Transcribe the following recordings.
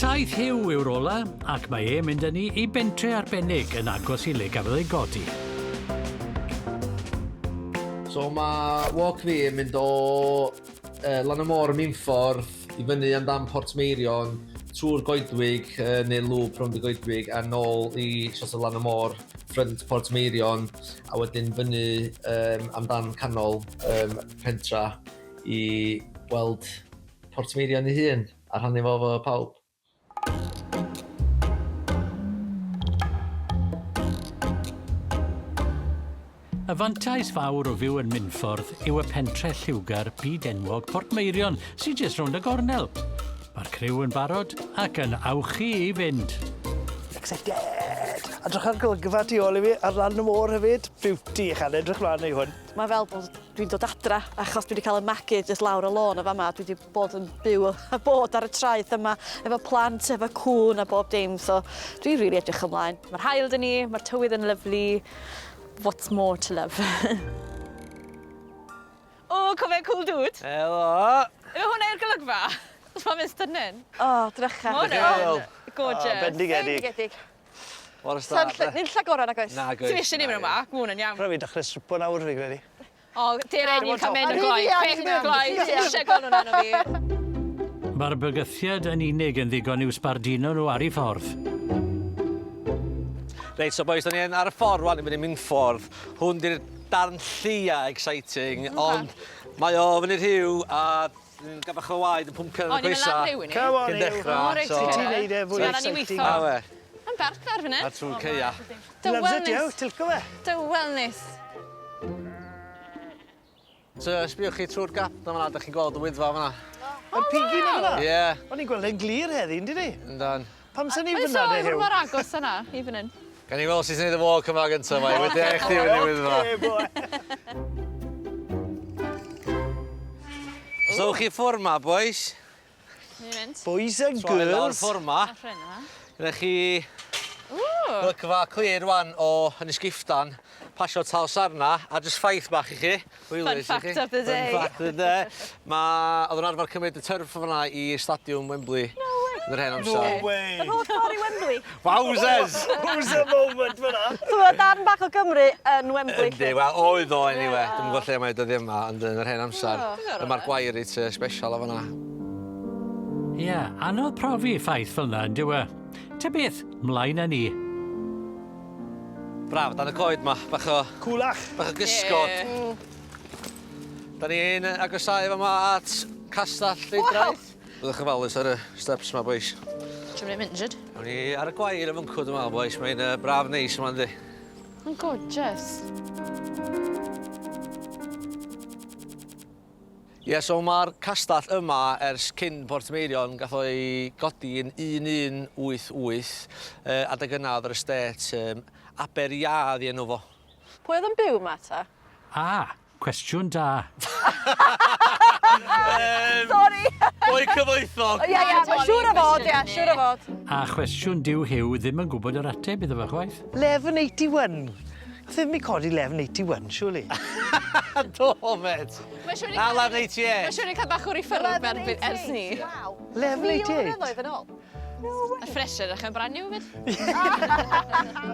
Taith Huw yw'r ola, ac mae mynd â ni I bentre arbennig yn agos I le gafodd ei godi. So mae walk fi yn mynd o lan y môr Minffordd I fyny amdan Portmeirion, trwy'r goedwig neu lŵp rhwng y goedwig a nôl I Chastell lan y môr, ffrynt Portmeirion, a wedyn fyny amdan canol pentra I weld Portmeirion ei hun a rhannu fo efo pawb. Y fantais fawr o fyw yn Minffordd yw y pentre lliwgar byd enwog Portmeirion sy'n jyst rownd y gornel. Mae'r criw yn barod ac yn awchu I fynd. Excited! Edrych ar golygfa tu ôl I fi, ar ran y môr hefyd. Beauty I chan edrych mlaen I hwn. Mae fel bod dwi'n dod adra, achos dwi wedi cael y magu jyst lawr y lôn o fama. Dwi wedi bod yn byw a bod ar y traeth yma, efo plant, efo cwn a bob dim. So dwi'n rili edrych ymlaen. Mae'r haul dyn ni, mae'r tywydd yn lyflu. What's more to love? O, cofio cool dude? Helo! Yw hwnna i'r golygfa? Mae'n mynd stynyn. O, drycha. Gorgeous. Bendigedig. What a start. Nid lla gorau nag oes? Na, Ti eisiau ni mynd yma? Mae hwnna'n iawn. Rhaid fi dechrau stripo nawr fi, gwedi. O, di'r enni'n cael mynd yn gloi. Quick, gloi. Ti eisiau gwan hwnna'n o fi. Mae'r bygythiad yn unig yn ddigon i'w sbardino nhw ar ei ffordd. Reit, so boys, da ni ar y ffordd wan I fynd I Minffordd. Hwn di'r darn llia exciting, ond mae o fyny'r Huw a ni'n gael bach o waed yn pwmpio yn y pwysa. O, ni'n mynd lan rhyw i ni? Come on, Cyn dechrau, O, reit, so... Ti'n neud e fwy So, na ni exciting. weithio. A we, Yn bert ar fyny. a trwy'r ceia. Loves it, yw, tilco fe. Dywelnis. So, sbiwch chi trwy'r gap na fan'na, da chi'n gweld y wyddfa fan'na. Yn pigi na fyna? Ie, O'n i'n gweld e'n glir heddi, ynddi di? yndan. Pam sy'n ni Mae'n fyna sôn de fod Huw? mor agos yna, I fan hyn. Gan I weld sy'n neud y walk yma gyntaf, mae. Wedi eich di fyny wyddfa. Os ddewch chi ffwrdd ma, boys. Ni'n mynd. Boys and So, lawr girls. ffwrdd ma. A ffrin yma. Gyda chi golygfa clir wan o Ynys Giftan, pasio tal sarna, a jyst ffaith bach I chi. Fun fact of the day. Fun fact of the day. Oedd yn arfer cymryd y tyrff fyna I stadiwm Wembley. Yn yr hen amser. No way. Yr holl ffordd I Wembley. Wowzers! Who's the moment fyna? So mae darn bach o Gymru yn Wembley. Yndi, wel, oedd o anyway. Dwi'n gwybod lle mae dyddi yma, ond yn yr hen amser. Mae'r gwair it special o fyna. Ie, anodd profi ffaith fel yna, yn dywe. Ta beth, mlaen â ni. Braf, dan y coed ma, bach o Cwlach. gysgod. Da ni'n agosau yma at Castell Deudraeth. Byddwch yn falus ar y steps ma, boys. Ti'n mynd injured? Awn ni ar y gwair y fyncw, dwi'n meddwl, boys. Mae'n braf neis yma, yndi. Yn gorgeous. Ie, so mae'r castell yma ers cyn Portmeirion gath o'i godi yn 1188 adeg yna oedd yr estate Aberiad I enw fo. Pwy oedd yn byw yma ta? Cwestiwn da. Sorry! Boi cyfoethog! Ie, mae siŵr o fod, ie, siŵr o fod. A cwestiwn diw Huw ddim yn gwybod yr ateb iddo fe chwaith. 1181. Ddim I codi 1181, surely. Do, mate. Na, 1188. Mae'n siŵr ni'n cael bach o referral ers ni. 1188. A ffresher ych yn brand new fyd.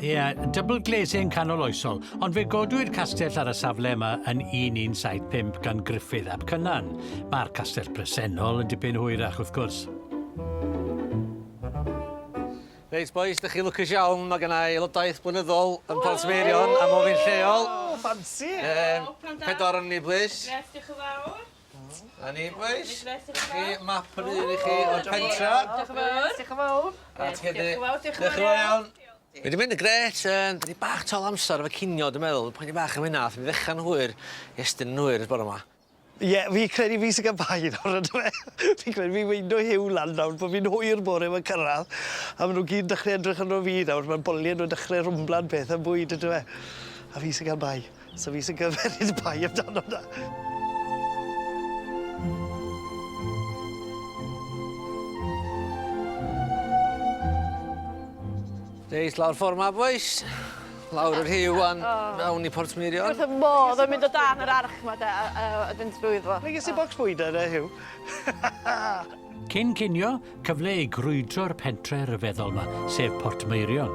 Ie, double glazing canol oesol, ond fe godwyd castell ar y safle yma yn 1175 gan Griffith ap Cynnan. Mae'r castell presennol yn dipyn hwyrach wrth gwrs. Reit, boys, dych chi lwcus iawn. Mae gennau aelodaeth blynyddol yn Portmeirion am ofyn lleol. Oh, fancy. Pedwar yn ni, please. Gres, diolch yn fawr. A ni, boys. Chi map yr un I chi o'r pentra. Diolch yn fawr. Diolch yn fawr. Diolch yn fawr iawn. Wedi mynd yn gret, da ni bach tol amser efo cinio, dwi'n meddwl. Pwynt I bach yn wynath, mi ddechrau'n hwyr, estyn yn hwyr ys bore yma. Ie, fi credu fi sy'n cael bai nawr ydw e. Fi credu fi weindo Huw lan nawr, bod fi'n hwyr bore yma'n cyrraedd. A maen nhw gyd dechrau edrych yn o fi nawr, mae'n bolio nhw'n dechrau rwmbla'n beth yn bwyd ydw e. A fi sy'n cael bai. So fi sy'n gyferid bai amdano hwnna. Reit, lawr ffordd ma, boys. Lawr yr Huw wan, mewn I Portmeirion. Wrth y modd yn mynd o dan yr arch yma, a dyn sbwyd fo. Neu ges I bocs bwyd yna, Huw. Cyn cinio, cyfle i grwydro'r pentre ryfeddol yma, sef Portmeirion.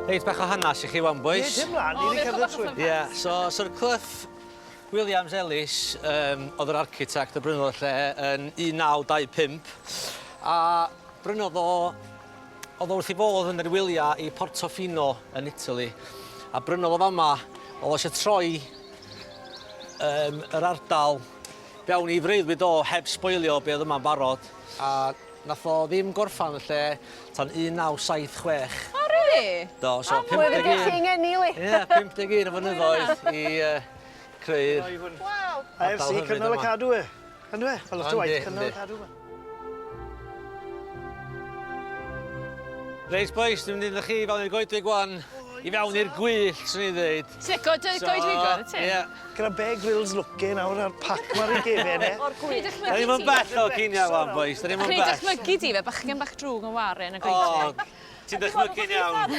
Reit bach o hanes i chi wan, boys. Dim mlaen, ni wedi cerdded trwy. Ie, so'r Cliff Williams Ellis oedd yr architect y brynodd lle yn 1925. A brynodd oedd wrth i fodd yn yr wyliau i Portofino yn Italy. A brynodd o fama, oedd eisiau troi yr ardal fewn i freuddwyd o heb sboilio be oedd yma'n barod. A nath o ddim gorffan y lle tan 1976. O, really? Do, so Mwy 51. ti'n ngeni, li. Ie, 51 o flynyddoedd i creu'r... Waw. AFC cynnal y cadw e. Cadw e, fel o'ch waith, cynnal y Yndi. cadw e. Reit, boys, dwi'n mynd i chi fel i'r goedwig wan i fewn i'r gwyll, swn i ddweud. Sico, goedwigwr, ti? Ie. Gyda Bear Grylls looking nawr ar pac ma'r i gefen e. Da ni'n mynd bell o cinio wan, boys, da ni'n mynd Pryd bell. dychmygu di fe, bachgen bach drwg yn waren y O, gweithio. ti'n dychmygu'n iawn.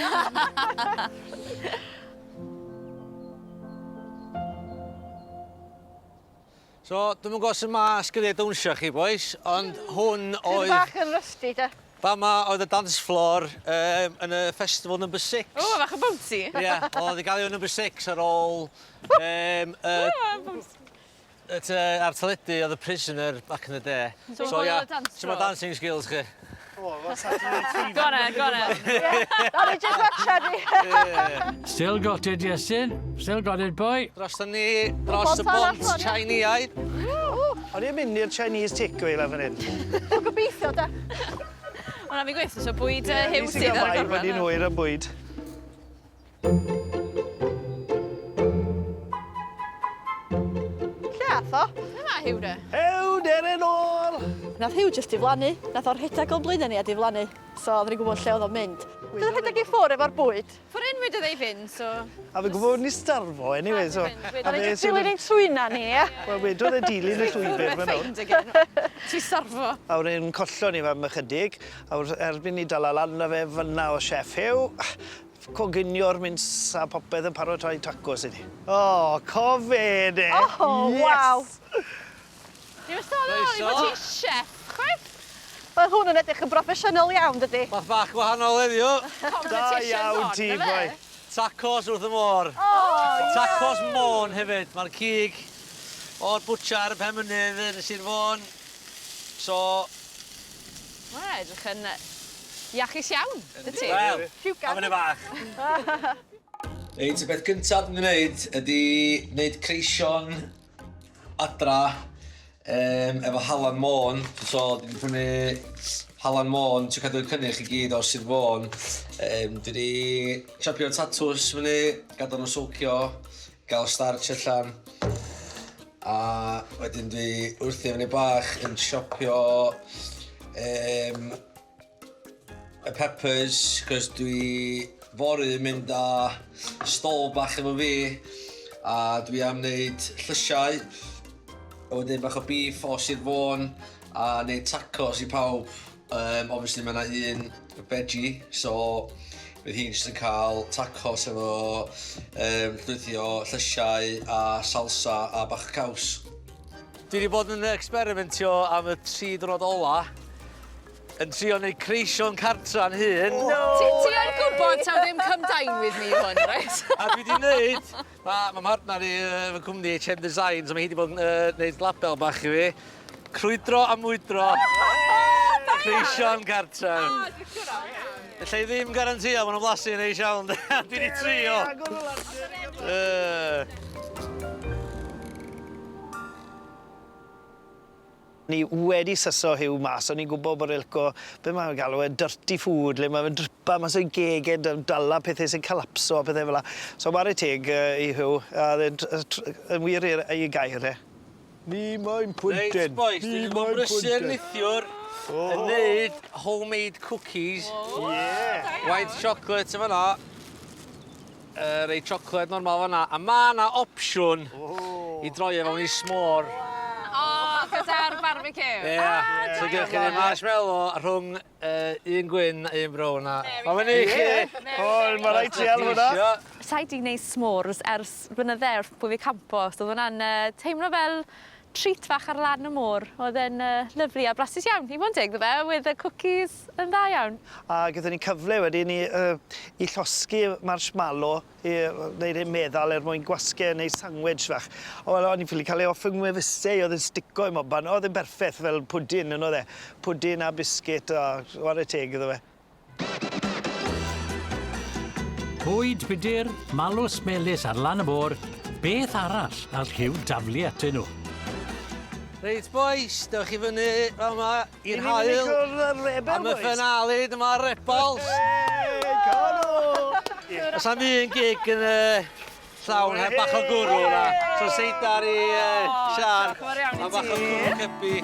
So, dwi'n gwybod sy'n ma sgiliau dawnsio chi, boys, ond hwn oedd... Bach yn rusty, da. Fama oedd y dance floor yn y festival number 6. O, bach yn bouncy. Ie, oedd i gael ei number 6 ar ôl ar teledu oedd y prisoner back in the day. So hwn oedd y dance so ma floor? dancing skills chi. O, fel Saturday Night Gone, gone. Da ni just watcha ni. Still got it, Iestyn. Still got it, boy. Dros ni, dros y bont Chineaidd. O'n i'n mynd i'r Chinese takeaway la fan hyn. Dwi'n gobeithio, da. Ond am i gweithio, so bwyd Huw sydd ar y gorffen. gorffen. Wedi nwyr am bwyd. Lle ath o? Yma Huw de. Ew, der yn ôl! Nath Huw just diflannu. Nath o'r rhedeg o'n blaen ni a diflannu. So, oedden ni'n gwybod lle oedd o'n mynd. Dwi'n rhedeg i ffwrdd efo'r bwyd. Ffordd un mynd ei fynd, so... A fe gwybod ni starfo, anyway, so... Da ni just dilyn ein trwyna ni, ie? Wel, wedodd e dilyn y llwybr fan hwn. Ti sarfo. A wr'n collon ni fan ychydig, a erbyn ni dala lan na fe fyna o chef Huw, coginio'r mints a popeth yn paratoi tacos i ni. O, cofed e! Oh, waw! Ni'n sôn o, i bod ti'n chef, chwaith? Mae hwn yn edrych yn broffesiynol iawn, dydy. Math bach gwahanol heddiw. Da iawn ti, boi. Tacos wrth y môr. Tacos Maen hefyd. Mae'r cig o'r bwtsiar y Penmynydd yn y Sir Fôn. So... Mae'n edrych yn iachus iawn, dy ti? Wel, Lliwgar. am yna bach. Reit, y beth gyntaf dwi'n gwneud ydy wneud creision adra efo halan Maen. So, dwi'n prynu halan Maen, ti'n cadw'r cynnyrch i gyd o'r Sir Fôn. Dwi wedi chopio'r tatws fyny, gadael nhw sowcio, gael starch allan. A wedyn dwi wrthi fyny bach yn chopio y peppers, cos dwi fory yn mynd â stol bach efo fi. A dwi am wneud llysiau. A wedyn bach o beef o Sir Fôn a wneud tacos i pawb. Obviously mae yna un veggie, so bydd hi'n jyst yn cael tacos efo llwythi o llysiau a salsa a bach o caws. Dwi wedi bod yn experimentio am y 3 diwrnod ola yn trio wneud creisio'n cartra'n hun. Ti yn gwybod taw ddim come down with me hwn, right? A dwi wedi wneud, mae mhartnar i fy cwmni H&M Designs, a mae hi wedi bod yn wneud label bach i fi. Crwydro a mwydro. Creisio'n cartra. Lle i ddim garantio maen nhw'n blasu yn ei siawn. Dwi wedi trio. Ni wedi syso Huw mas, o'n i'n gwybod bod Ilco, be mae'n galw e, dirty food, le mae'n dripa mas o'i geged, dala pethau sy'n colapso a pethau fel la. So mae'r teg i Huw, a yn wir i gair e. Ni mae'n pwynten. Reit, boys, dwi wedi bod yn brysur nithiwr yn wneud homemade cookies. White chocolate yn fan'na. Rei chocolate normal fan'na. A ma' na opsiwn i droi efo i s'more. O, gyda'r barbecue. Ie. So gewch chi marshmallow rhwng un gwyn a un brown a... Ma' fyny i chi. O, mae rhaid ti al hwnna. Sa'i di gwneud s'mores ers blynydde wrth bod fi campo, so oedd hwnna'n teimlo fel treat fach ar lan y môr. Oedd e'n lyflu a blasus iawn. I fod yn deg, dda fe, with the cookies yn dda iawn. A gyda ni cyfle wedyn i llosgu marshmallow, i wneud ei meddal mwyn gwasgu neu sandwich fach. O'n i'n ffili cael ei off yng ngwefusau, oedd yn stico i moban. Oedd e'n berffaith fel pwdin yn oedd e. Pwdin a biscuit a war y teg iddo fe. Bwyd budur, malws melys ar lan y môr, beth arall all Huw daflu atyn nhw? Reit boys, dewch chi fyny yma i'r hael am y ffenali, dyma Rebals. Os am un gig yn llawn heb bach o gwrw na, so seidar i Sian a bach o gwrw cybi.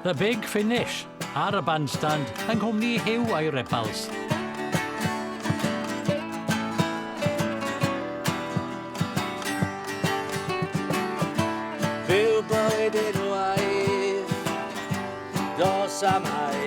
The Big Finish ar y bandstand yng nghwmni Huw Aye Rebals. Fyw bywyd unwaith, dos am hael.